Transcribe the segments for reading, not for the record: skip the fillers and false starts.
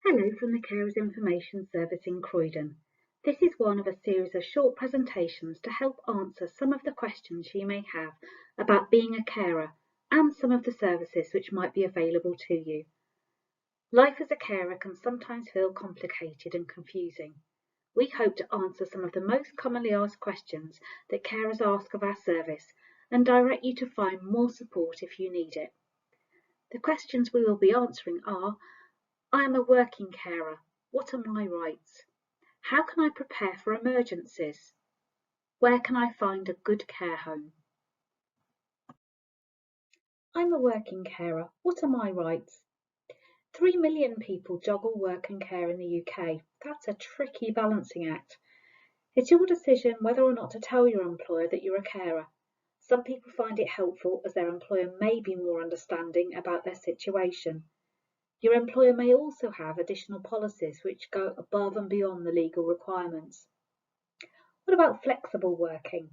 Hello from the Carers Information Service in Croydon. This is one of a series of short presentations to help answer some of the questions you may have about being a carer and some of the services which might be available to you. Life as a carer can sometimes feel complicated and confusing. We hope to answer some of the most commonly asked questions that carers ask of our service and direct you to find more support if you need it. The questions we will be answering are: I am a working carer. What are my rights? How can I prepare for emergencies? Where can I find a good care home? I'm a working carer. What are my rights? 3 million people juggle work and care in the UK. That's a tricky balancing act. It's your decision whether or not to tell your employer that you're a carer. Some people find it helpful as their employer may be more understanding about their situation. Your employer may also have additional policies which go above and beyond the legal requirements. What about flexible working?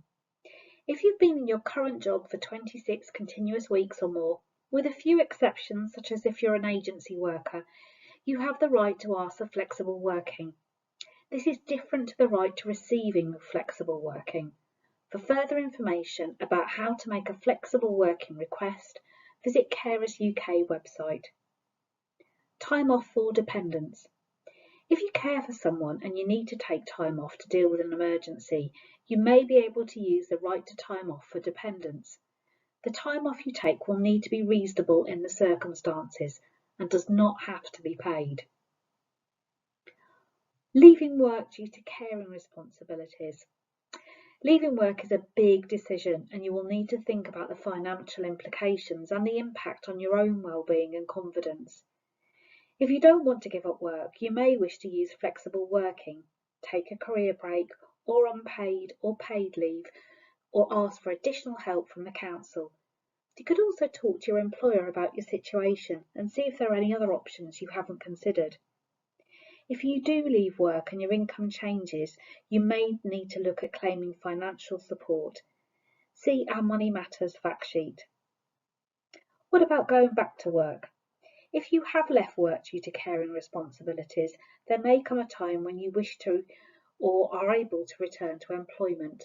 If you've been in your current job for 26 continuous weeks or more, with a few exceptions such as if you're an agency worker, you have the right to ask for flexible working. This is different to the right to receiving flexible working. For further information about how to make a flexible working request, visit Carers UK website. Time off for dependents. If you care for someone and you need to take time off to deal with an emergency, you may be able to use the right to time off for dependents. The time off you take will need to be reasonable in the circumstances and does not have to be paid. Leaving work due to caring responsibilities. Leaving work is a big decision and you will need to think about the financial implications and the impact on your own well-being and confidence. If you don't want to give up work, you may wish to use flexible working, take a career break or unpaid or paid leave, or ask for additional help from the council. You could also talk to your employer about your situation and see if there are any other options you haven't considered. If you do leave work and your income changes, you may need to look at claiming financial support. See our Money Matters fact sheet. What about going back to work? If you have left work due to caring responsibilities, there may come a time when you wish to or are able to return to employment.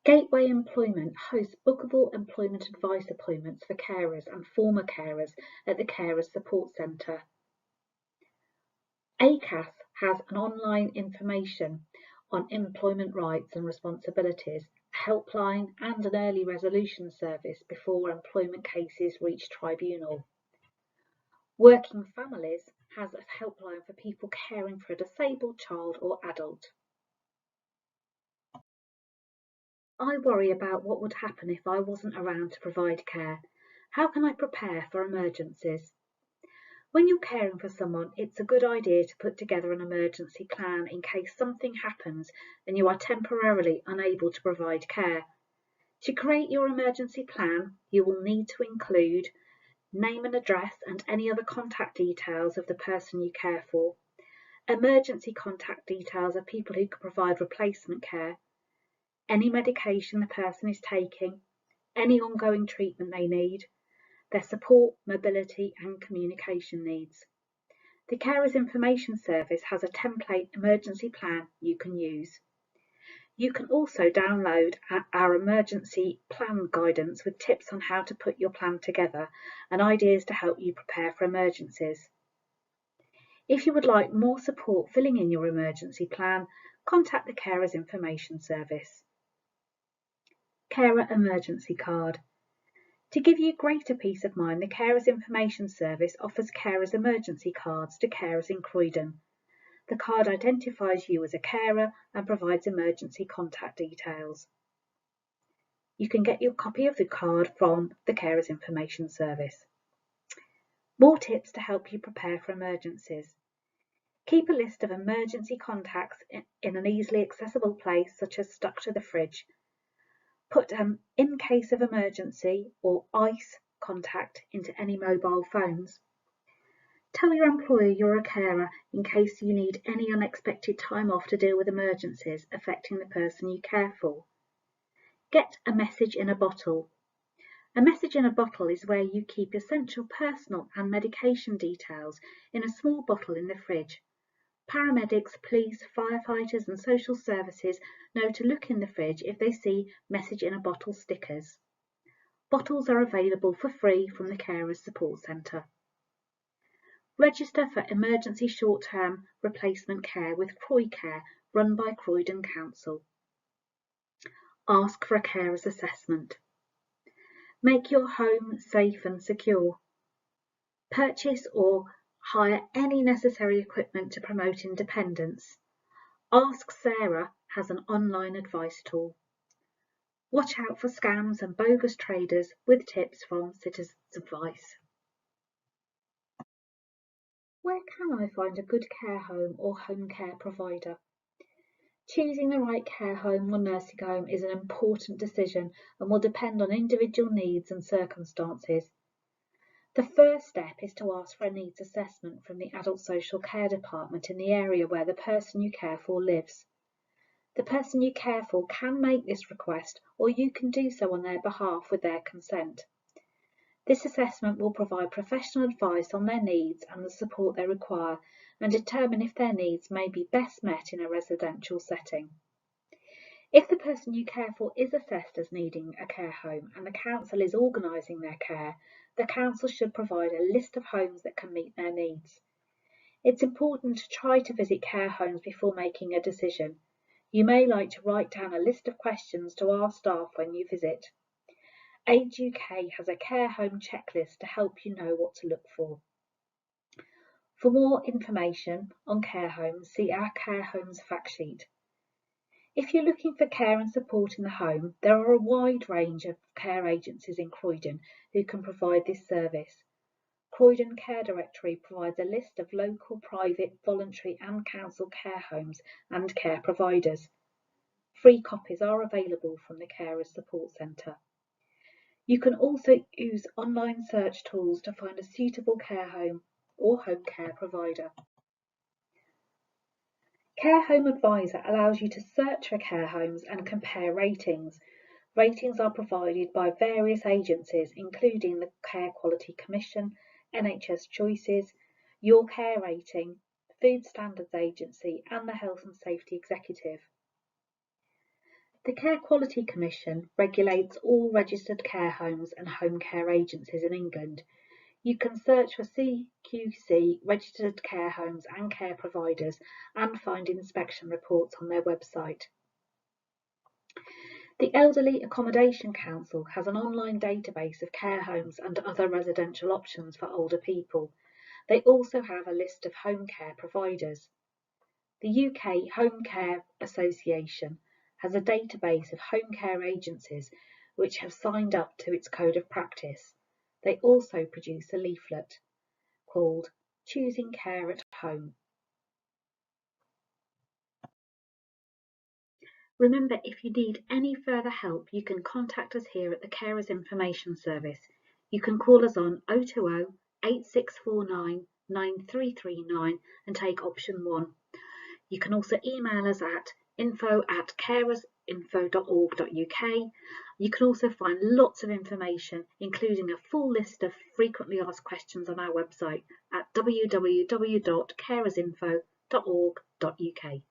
Gateway Employment hosts bookable employment advice appointments for carers and former carers at the Carers Support Centre. ACAS has an online information on employment rights and responsibilities, a helpline and an early resolution service before employment cases reach tribunal. Working Families has a helpline for people caring for a disabled child or adult. I worry about what would happen if I wasn't around to provide care. How can I prepare for emergencies? When you're caring for someone, it's a good idea to put together an emergency plan in case something happens and you are temporarily unable to provide care. To create your emergency plan, you will need to include name and address and any other contact details of the person you care for, emergency contact details of people who can provide replacement care, any medication the person is taking, any ongoing treatment they need, their support, mobility and communication needs. The Carers Information Service has a template emergency plan you can use. You can also download our emergency plan guidance with tips on how to put your plan together and ideas to help you prepare for emergencies. If you would like more support filling in your emergency plan, contact the Carers Information Service. Carer Emergency Card. To give you greater peace of mind, the Carers Information Service offers carers emergency cards to carers in Croydon. The card identifies you as a carer and provides emergency contact details. You can get your copy of the card from the Carers Information Service. More tips to help you prepare for emergencies. Keep a list of emergency contacts in an easily accessible place, such as stuck to the fridge. Put an in case of emergency or ICE contact into any mobile phones. Tell your employer you're a carer in case you need any unexpected time off to deal with emergencies affecting the person you care for. Get a message in a bottle. A message in a bottle is where you keep essential personal and medication details in a small bottle in the fridge. Paramedics, police, firefighters and social services know to look in the fridge if they see message in a bottle stickers. Bottles are available for free from the Carers Support Centre. Register for emergency short-term replacement care with Croydcare, run by Croydon Council. Ask for a carer's assessment. Make your home safe and secure. Purchase or hire any necessary equipment to promote independence. Ask Sarah has an online advice tool. Watch out for scams and bogus traders with tips from Citizens Advice. Where can I find a good care home or home care provider? Choosing the right care home or nursing home is an important decision and will depend on individual needs and circumstances. The first step is to ask for a needs assessment from the Adult Social Care Department in the area where the person you care for lives. The person you care for can make this request, or you can do so on their behalf with their consent. This assessment will provide professional advice on their needs and the support they require and determine if their needs may be best met in a residential setting. If the person you care for is assessed as needing a care home and the council is organising their care, the council should provide a list of homes that can meet their needs. It's important to try to visit care homes before making a decision. You may like to write down a list of questions to ask staff when you visit. Age UK has a care home checklist to help you know what to look for. For more information on care homes, see our care homes fact sheet. If you're looking for care and support in the home, there are a wide range of care agencies in Croydon who can provide this service. Croydon Care Directory provides a list of local, private, voluntary and council care homes and care providers. Free copies are available from the Carers Support Centre. You can also use online search tools to find a suitable care home or home care provider. Care Home Advisor allows you to search for care homes and compare ratings. Ratings are provided by various agencies, including the Care Quality Commission, NHS Choices, Your Care Rating, Food Standards Agency and the Health and Safety Executive. The Care Quality Commission regulates all registered care homes and home care agencies in England. You can search for CQC registered care homes and care providers and find inspection reports on their website. The Elderly Accommodation Council has an online database of care homes and other residential options for older people. They also have a list of home care providers. The UK Home Care Association has a database of home care agencies which have signed up to its code of practice. They also produce a leaflet called Choosing Care at Home. Remember, if you need any further help, you can contact us here at the Carers Information Service. You can call us on 020 8649 9339 and take option 1. You can also email us at info@carersinfo.org.uk. You can also find lots of information, including a full list of frequently asked questions on our website at www.carersinfo.org.uk.